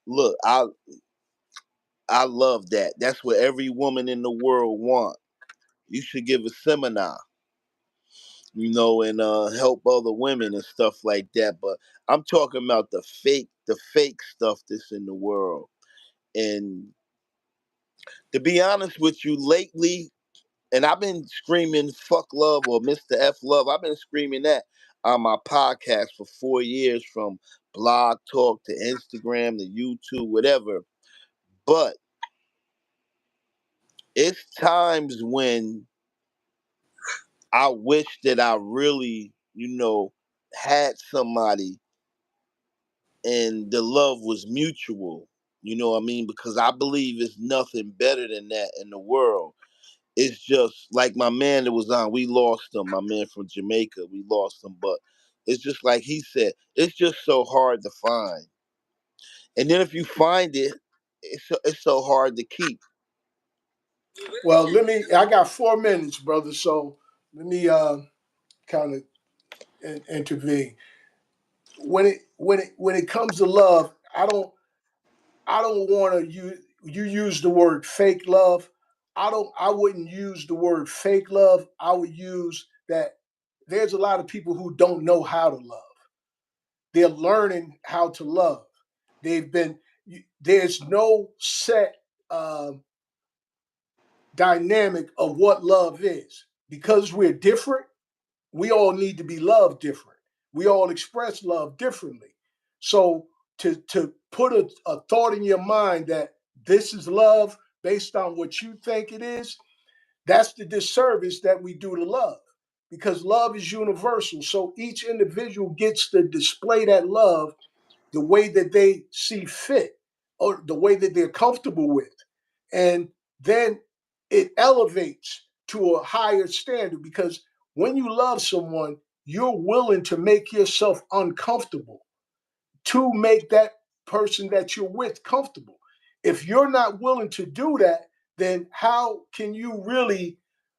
Look, I love that. That's what every woman in the world want. You should give a seminar, and help other women and stuff like that. But I'm talking about the fake stuff that's in the world. And to be honest with you, lately, and I've been screaming "fuck love" or "Mr. F love." I've been screaming that on my podcast for 4 years, from Blog Talk to Instagram to YouTube, whatever. But it's times when I wish that I really, had somebody and the love was mutual. You know what I mean? Because I believe it's nothing better than that in the world. It's just like my man that was on, we lost him, my man from Jamaica, we lost him. But it's just like he said, it's just so hard to find. And then if you find it, it's so hard to keep. Well, I got 4 minutes, brother. So let me kind of intervene. When it comes to love, I don't want to you use the word fake love. I wouldn't use the word fake love. I would use that there's a lot of people who don't know how to love. They're learning how to love. They've been there's no set dynamic of what love is. Because we're different, we all need to be loved different. We all express love differently. So to put a thought in your mind that this is love based on what you think it is, that's the disservice that we do to love. Because love is universal. So each individual gets to display that love the way that they see fit or the way that they're comfortable with. And then it elevates to a higher standard because when you love someone, you're willing to make yourself uncomfortable to make that person that you're with comfortable. If you're not willing to do that, then how can you really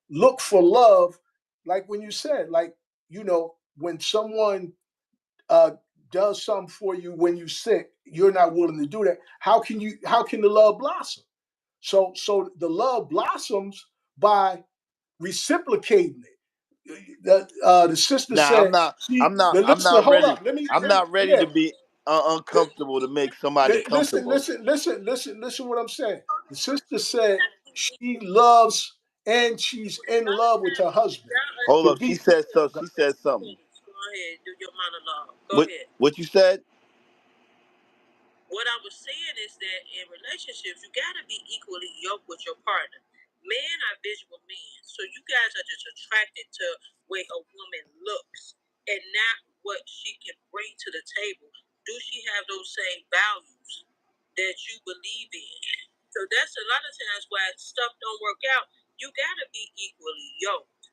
look for love? Like when you said, like, when someone uh, does something for you when you're sick, you're not willing to do that. How can the love blossom? So the love blossoms by reciprocating it. The sister Now said she the I'm listener. not Hold ready. up. Let me I'm not ready yeah. to be uncomfortable to make somebody Listen, comfortable. listen, listen, listen, listen. What I'm saying. The sister said she loves and she's in love with her husband. Hold To up, she be said so. She said something. Go ahead, do your monologue. Go What ahead. what you said? What I was saying is that in relationships, you got to be equally yoked with your partner. Men are visual men, so you guys are just attracted to where a woman looks and not what she can bring to the table. Do she have those same values that you believe in? So that's a lot of times why stuff don't work out. You got to be equally yoked,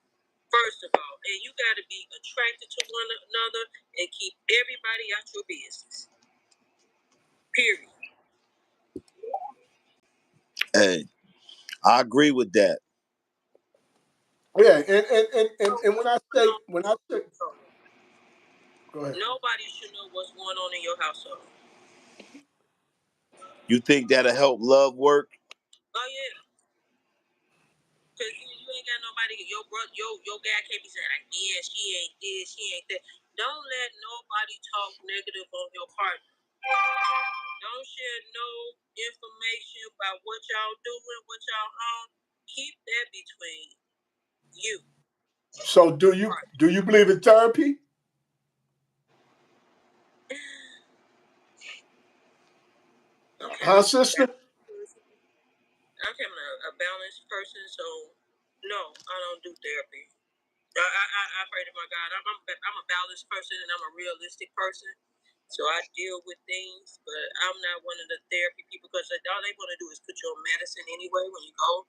first of all, and you got to be attracted to one another and keep everybody out your business. Period. Hey, I agree with that. yeah, and when I say go ahead. Nobody should know what's going on in your household. You think that'll help love work? Oh yeah, cause you ain't got nobody. Your brother, your guy can't be saying like, yeah, she ain't this, she ain't that. Don't let nobody talk negative on your partner. Don't share no information about what y'all doing, what y'all on. Keep that between you. So do you believe in therapy? Okay. Huh, sister? I'm a balanced person, so no, I don't do therapy. I pray to my God. I'm a balanced person and I'm a realistic person. So I deal with things, but I'm not one of the therapy people because all they want to do is put you on medicine anyway. When you go,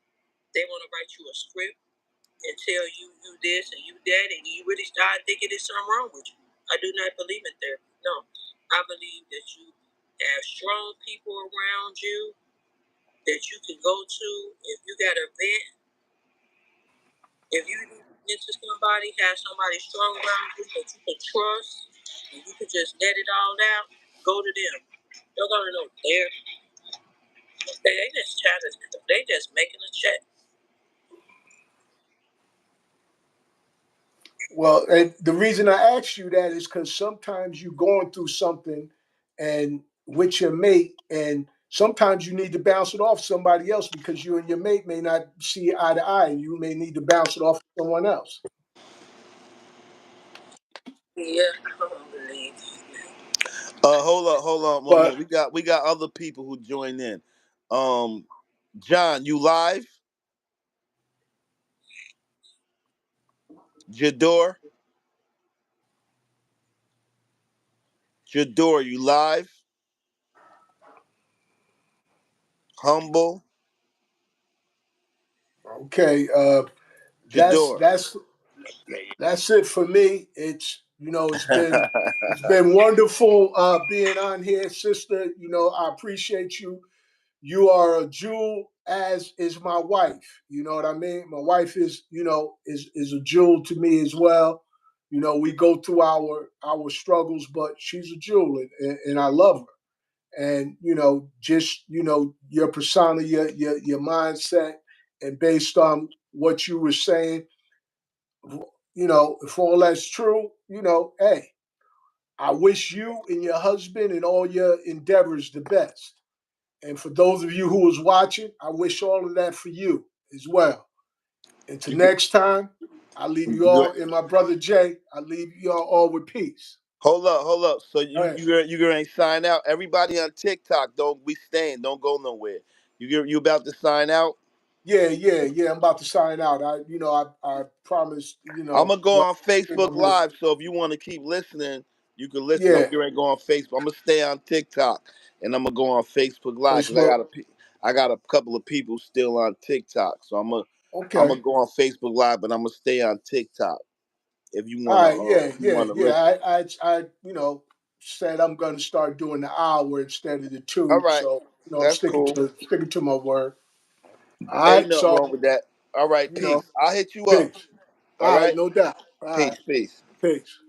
they want to write you a script and tell you this and you that, and you really start thinking there's something wrong with you. I do not believe in therapy. No, I believe that you have strong people around you that you can go to if you got a vent. If you into somebody, have somebody strong around you that you can trust, and you can just let it all out, go to them. Don't go to no therapy. They just chatting. They just making a check. Well, and the reason I asked you that is because sometimes you're going through something and with your mate, and sometimes you need to bounce it off somebody else because you and your mate may not see eye to eye, and you may need to bounce it off someone else. Yeah, I don't believe. Hold on one minute. But We got other people who joined in. John, you live? Jador, Jador, you live? Humble, okay, that's Jador. that's that's it for me. It's it's been wonderful being on here, sister. I appreciate you. You are a jewel, as is my wife. You know what I mean? My wife is a jewel to me as well. We go through our struggles, but she's a jewel, and I love her. And just your persona, your mindset, and based on what you were saying, if all that's true, hey, I wish you and your husband and all your endeavors the best. And for those of you who was watching, I wish all of that for you as well. Until You, next time, I leave you you, all, and my brother Jay, I leave you all with peace. hold up. So All you right. you gonna sign out? Everybody on TikTok, don't be staying. Don't go nowhere. You about to sign out? Yeah. I'm about to sign out. I promised, I'm gonna go what on I said I Facebook would. Live. So if you want to keep listening, you can listen. I'm Yeah, getting ready to go on Facebook. I'm gonna stay on TikTok, and I'm gonna go on Facebook Live because Facebook. I got a couple of people still on TikTok. So I'm Okay. gonna go on Facebook Live, but I'm gonna stay on TikTok. If you All wanna right. Yeah, if you yeah, wanna yeah. listen. I said I'm going to start doing the hour instead of the All two. right, So I'm that's sticking cool. to my word. All Ain't right. nothing So wrong with that. All right, you know, peace. I'll hit you up. peace. All All right, right, no doubt. All right, peace. peace.